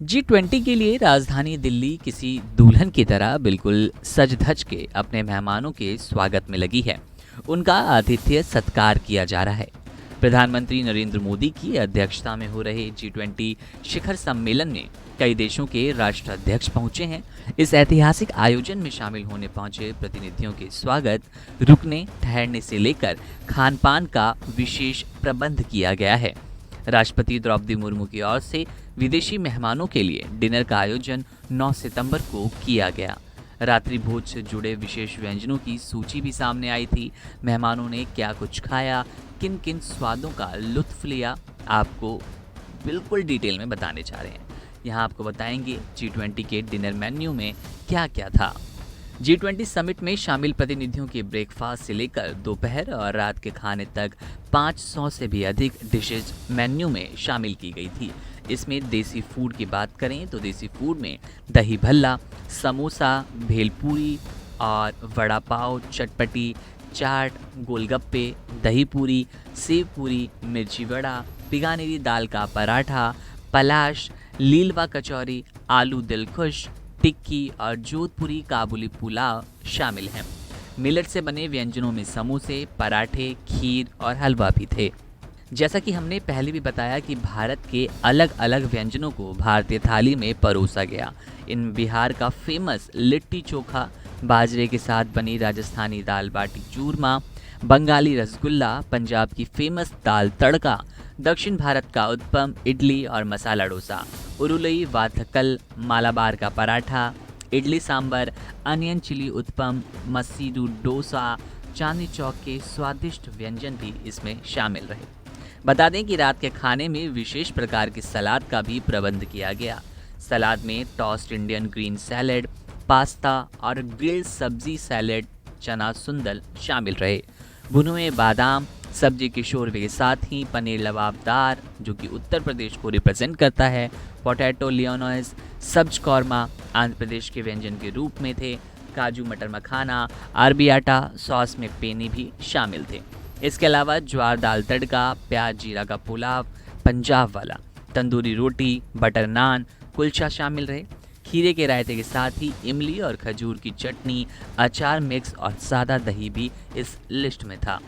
G20 के लिए राजधानी दिल्ली किसी दुल्हन की तरह बिल्कुल सज धज के अपने मेहमानों के स्वागत में लगी है। उनका आतिथ्य सत्कार किया जा रहा है। प्रधानमंत्री नरेंद्र मोदी की अध्यक्षता में हो रहे G20 शिखर सम्मेलन में कई देशों के राष्ट्राध्यक्ष पहुंचे हैं। इस ऐतिहासिक आयोजन में शामिल होने पहुंचे प्रतिनिधियों के स्वागत, रुकने ठहरने से लेकर खान पान का विशेष प्रबंध किया गया है। राष्ट्रपति द्रौपदी मुर्मू की ओर से विदेशी मेहमानों के लिए डिनर का आयोजन 9 सितंबर को किया गया। रात्रि भोज से जुड़े विशेष व्यंजनों की सूची भी सामने आई थी। मेहमानों ने क्या कुछ खाया, किन किन स्वादों का लुत्फ लिया, आपको बिल्कुल डिटेल में बताने जा रहे हैं। यहाँ आपको बताएंगे G20 के डिनर मेन्यू में क्या क्या था। G20 समिट में शामिल प्रतिनिधियों के ब्रेकफास्ट से लेकर दोपहर और रात के खाने तक 500 से भी अधिक डिशेज मेन्यू में शामिल की गई थी। इसमें देसी फूड की बात करें तो देसी फूड में दही भल्ला, समोसा, भेलपूरी और वड़ा पाव, चटपटी, चाट, गोलगप्पे, दही पूरी, सेव पूरी, मिर्ची वड़ा, बिकानेरी दाल का पराठा, पलाश, लीलवा कचौरी, आलू दिलखुश, टिक्की और जोधपुरी काबुली पुलाव शामिल हैं। मिलेट से बने व्यंजनों में समोसे, पराठे, खीर और हलवा भी थे। जैसा कि हमने पहले भी बताया कि भारत के अलग अलग व्यंजनों को भारतीय थाली में परोसा गया। इन बिहार का फेमस लिट्टी चोखा, बाजरे के साथ बनी राजस्थानी दाल बाटी चूरमा, बंगाली रसगुल्ला, पंजाब की फेमस दाल तड़का, दक्षिण भारत का उत्पम, इडली और मसाला डोसा, उरुलई वाथकल, मालाबार का पराठा, इडली सांबर, अनियन चिली उत्पम, मसीरू डोसा, चांदनी चौक के स्वादिष्ट व्यंजन भी इसमें शामिल रहे। बता दें कि रात के खाने में विशेष प्रकार की सलाद का भी प्रबंध किया गया। सलाद में toast Indian green salad, pasta और ग्रिल्ड सब्जी सैलेड, चना सुंदल शामिल रहे। भुने हुए बादाम, सब्जी के शोरबे के साथ ही पनीर लबाबदार, जो कि उत्तर प्रदेश को रिप्रेजेंट करता है, पोटैटो लियोनॉइस, सब्ज कौरमा आंध्र प्रदेश के व्यंजन के रूप में थे। काजू मटर मखाना, अरबी आटा सॉस में पेनी भी शामिल थे। इसके अलावा ज्वार दाल तड़का, प्याज जीरा का पुलाव, पंजाब वाला, तंदूरी रोटी, बटर नान, कुलचा शामिल रहे। खीरे के रायते के साथ ही इमली और खजूर की चटनी, अचार मिक्स और सादा दही भी इस लिस्ट में था।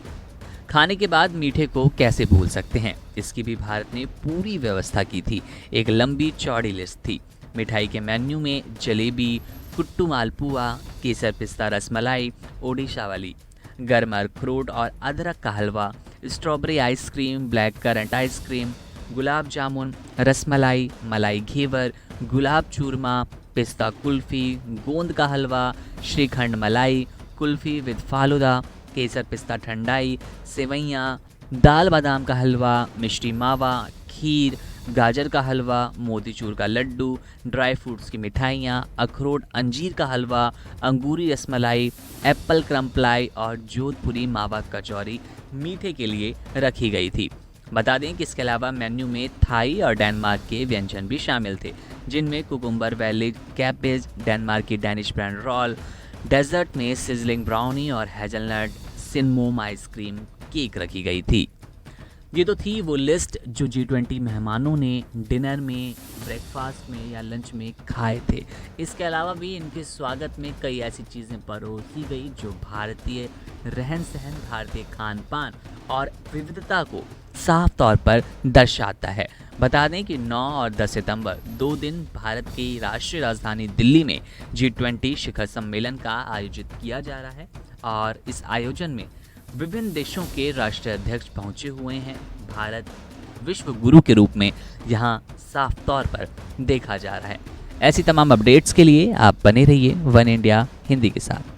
खाने के बाद मीठे को कैसे भूल सकते हैं, इसकी भी भारत ने पूरी व्यवस्था की थी। एक लंबी चौड़ी लिस्ट थी। मिठाई के मेन्यू में जलेबी, कुट्टू मालपुआ, केसर पिस्ता रसमलाई, ओडिशा वाली, गर्म अखरोट और अदरक का halwa, strawberry ice cream, black currant ice cream, gulab jamun, rasmalai, malai ghevar, गुलाब चूरमा, पिस्ता कुल्फ़ी, गोंद का हलवा, श्रीखंड मलाई, कुल्फ़ी विद फालूदा, केसर पिस्ता ठंडाई, सेवैयाँ, दाल बादाम का हलवा, मिष्टी मावा, खीर, गाजर का हलवा, मोतीचूर का लड्डू, ड्राई फ्रूट्स की मिठाइयाँ, अखरोट अंजीर का हलवा, अंगूरी रसमलाई, एप्पल क्रम्पलाई और जोधपुरी मावा कचौरी मीठे के लिए रखी गई थी। बता दें कि इसके अलावा मेन्यू में थाई और डेनमार्क के व्यंजन भी शामिल थे, जिनमें कुकुम्बर वेलिज, कैबेज, डेनमार्क की डैनिश ब्रांड रोल, डेजर्ट में सिजलिंग ब्राउनी और हेजलनट सिनमोम आइसक्रीम केक रखी गई थी। ये तो थी वो लिस्ट जो G20 मेहमानों ने डिनर में, ब्रेकफास्ट में या लंच में खाए थे। इसके अलावा भी इनके स्वागत में कई ऐसी चीज़ें परोसी गई जो भारतीय रहन सहन, भारतीय खान पान और विविधता को साफ तौर पर दर्शाता है। बता दें कि 9 और 10 सितंबर 2 दिन भारत की राष्ट्रीय राजधानी दिल्ली में G20 शिखर सम्मेलन का आयोजित किया जा रहा है और इस आयोजन में विभिन्न देशों के राष्ट्रीय अध्यक्ष पहुंचे हुए हैं। भारत विश्व गुरु के रूप में यहाँ साफ तौर पर देखा जा रहा है। ऐसी तमाम अपडेट्स के लिए आप बने रहिए वन इंडिया हिंदी के साथ।